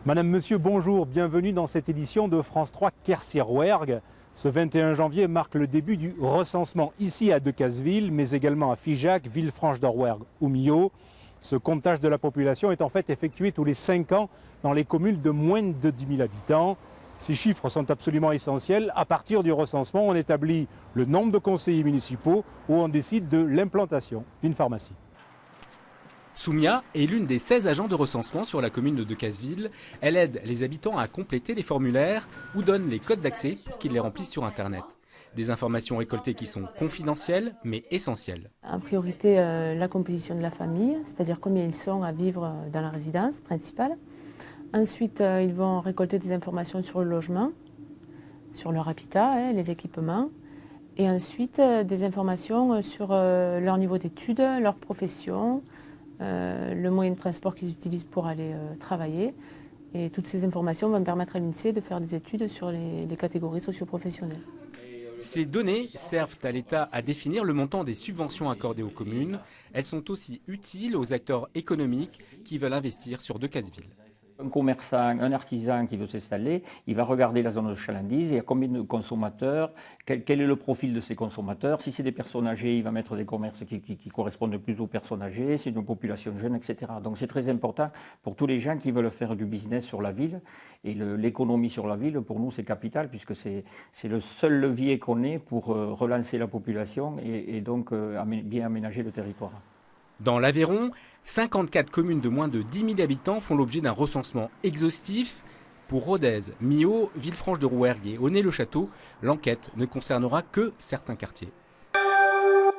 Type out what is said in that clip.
Madame, Monsieur, bonjour, bienvenue dans cette édition de France 3 Quercy-Rouergue. Ce 21 janvier marque le début du recensement ici à Decazeville, mais également à Figeac, Villefranche-de-Rouergue ou Millau. Ce comptage de la population est en fait effectué tous les 5 ans dans les communes de moins de 10 000 habitants. Ces chiffres sont absolument essentiels. À partir du recensement, on établit le nombre de conseillers municipaux ou on décide de l'implantation d'une pharmacie. Soumia est l'une des 16 agents de recensement sur la commune de Decazeville. Elle aide les habitants à compléter les formulaires ou donne les codes d'accès pour qu'ils les remplissent sur Internet. Des informations récoltées qui sont confidentielles mais essentielles. En priorité, la composition de la famille, c'est-à-dire combien ils sont à vivre dans la résidence principale. Ensuite, ils vont récolter des informations sur le logement, sur leur habitat, les équipements. Et ensuite, des informations sur leur niveau d'études, leur profession, le moyen de transport qu'ils utilisent pour aller travailler. Et toutes ces informations vont permettre à l'INSEE de faire des études sur les catégories socio-professionnelles. Ces données servent à l'État à définir le montant des subventions accordées aux communes. Elles sont aussi utiles aux acteurs économiques qui veulent investir sur Decazeville. Un commerçant, un artisan qui veut s'installer, il va regarder la zone de chalandise, il y a combien de consommateurs, quel est le profil de ces consommateurs. Si c'est des personnes âgées, il va mettre des commerces qui correspondent plus aux personnes âgées, c'est une population jeune, etc. Donc c'est très important pour tous les gens qui veulent faire du business sur la ville. Et l'économie sur la ville, pour nous, c'est capital, puisque c'est le seul levier qu'on ait pour relancer la population et donc bien aménager le territoire. Dans l'Aveyron, 54 communes de moins de 10 000 habitants font l'objet d'un recensement exhaustif. Pour Rodez, Millau, Villefranche-de-Rouergue et Aunay-le-Château, l'enquête ne concernera que certains quartiers.